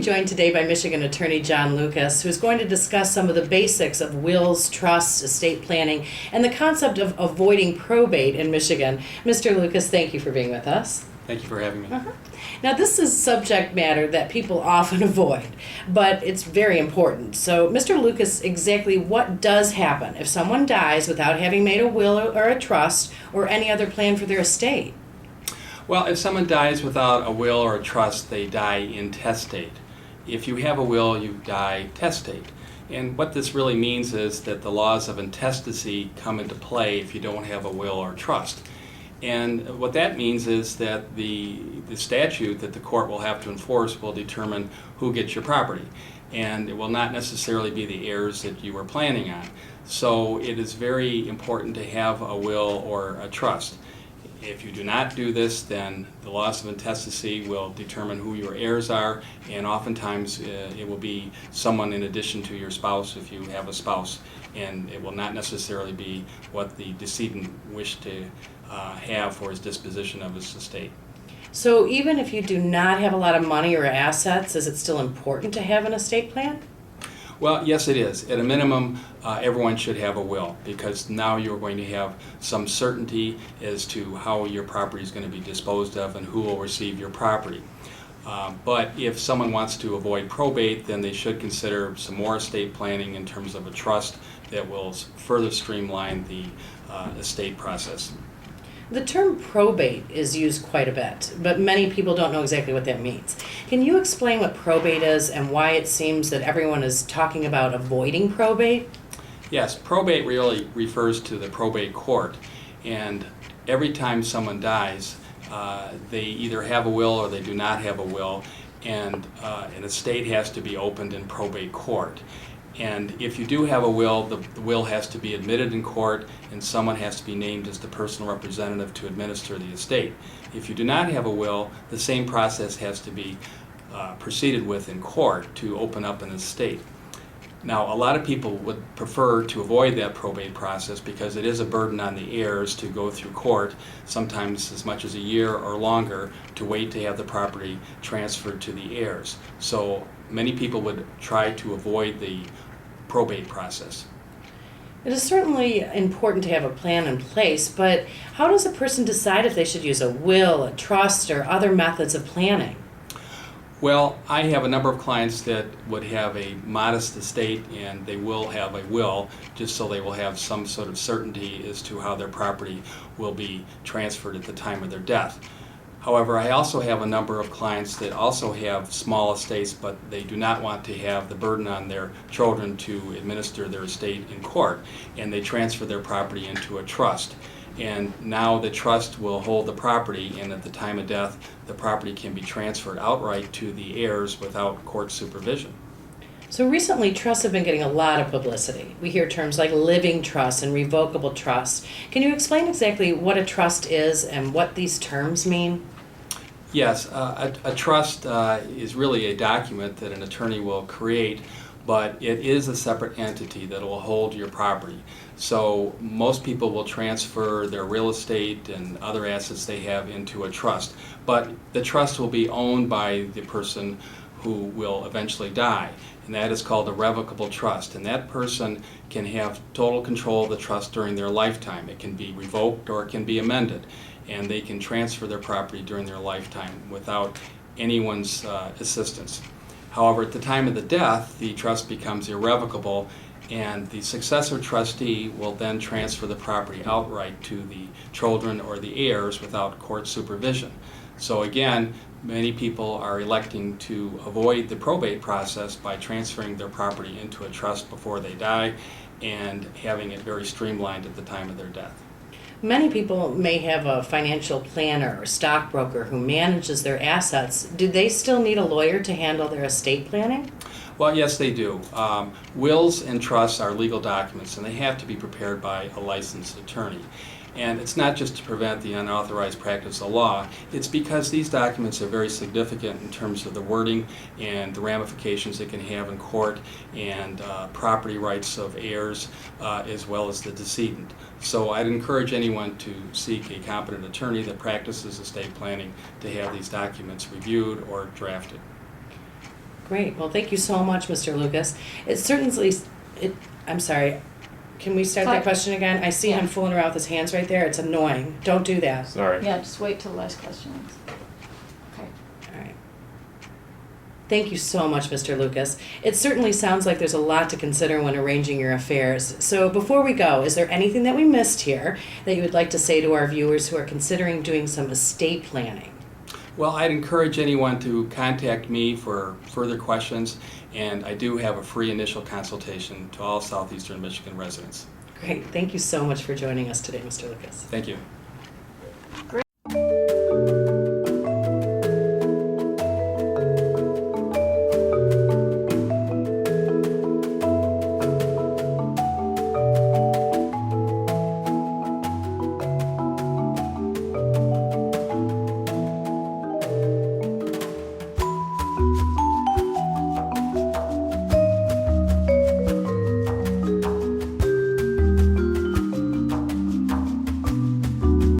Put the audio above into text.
joined today by Michigan Attorney John Lucas, who's going to discuss some of the basics of wills, trusts, estate planning, and the concept of avoiding probate in Michigan. Mr. Lucas, thank you for being with us. Thank you for having me. Now, this is subject matter that people often avoid, but it's very important. So, Mr. Lucas, exactly what does happen if someone dies without having made a will or a trust or any other plan for their estate? Well, if someone dies without a will or a trust, they die intestate. If you have a will, you die testate. And what this really means is that the laws of intestacy come into play if you don't have a will or trust. And what that means is that the statute that the court will have to enforce will determine who gets your property. And it will not necessarily be the heirs that you were planning on. So it is very important to have a will or a trust. If you do not do this, then the laws of intestacy will determine who your heirs are, and oftentimes it will be someone in addition to your spouse if you have a spouse, and it will not necessarily be what the decedent wished to have for his disposition of his estate. So even if you do not have a lot of money or assets, is it still important to have an estate plan? Well, yes, it is. At a minimum, everyone should have a will, because now you're going to have some certainty as to how your property is going to be disposed of and who will receive your property. But if someone wants to avoid probate, then they should consider some more estate planning in terms of a trust that will further streamline the estate process. The term probate is used quite a bit, but many people don't know exactly what that means. Can you explain what probate is and why it seems that everyone is talking about avoiding probate? Yes, probate really refers to the probate court, and every time someone dies, they either have a will or they do not have a will, and an estate has to be opened in probate court. And if you do have a will, the will has to be admitted in court, and someone has to be named as the personal representative to administer the estate. If you do not have a will, the same process has to be proceeded with in court to open up an estate. Now, a lot of people would prefer to avoid that probate process because it is a burden on the heirs to go through court, sometimes as much as a year or longer, to wait to have the property transferred to the heirs. So many people would try to avoid the probate process. It is certainly important to have a plan in place, but how does a person decide if they should use a will, a trust, or other methods of planning? Well, I have a number of clients that would have a modest estate, and they will have a will just so they will have some sort of certainty as to how their property will be transferred at the time of their death. However, I also have a number of clients that also have small estates, but they do not want to have the burden on their children to administer their estate in court, and they transfer their property into a trust. And now the trust will hold the property, and at the time of death, the property can be transferred outright to the heirs without court supervision. So recently, trusts have been getting a lot of publicity. We hear terms like living trust and revocable trust. Can you explain exactly what a trust is and what these terms mean? Yes, a trust is really a document that an attorney will create, but it is a separate entity that will hold your property. So most people will transfer their real estate and other assets they have into a trust, but the trust will be owned by the person who will eventually die, and that is called a revocable trust, and that person can have total control of the trust during their lifetime. It can be revoked or it can be amended, and they can transfer their property during their lifetime without anyone's assistance. However, at the time of the death, the trust becomes irrevocable, and the successor trustee will then transfer the property outright to the children or the heirs without court supervision. So again, many people are electing to avoid the probate process by transferring their property into a trust before they die and having it very streamlined at the time of their death. Many people may have a financial planner or stockbroker who manages their assets. Do they still need a lawyer to handle their estate planning? Well, yes, they do. Wills and trusts are legal documents, and they have to be prepared by a licensed attorney. And it's not just to prevent the unauthorized practice of law, it's because these documents are very significant in terms of the wording and the ramifications it can have in court and property rights of heirs as well as the decedent. So I'd encourage anyone to seek a competent attorney that practices estate planning to have these documents reviewed or drafted. Great. Great. Well, thank you so much, Mr. Lucas. It certainly, I'm sorry, can we start that question again? I see him fooling around with his hands right there. It's annoying. Don't do that. Sorry. Yeah, just wait till the last question. Okay. All right. Thank you so much, Mr. Lucas. It certainly sounds like there's a lot to consider when arranging your affairs. So before we go, is there anything that we missed here that you would like to say to our viewers who are considering doing some estate planning? Well, I'd encourage anyone to contact me for further questions, and I do have a free initial consultation to all Southeastern Michigan residents. Great. Thank you so much for joining us today, Mr. Lucas. Thank you.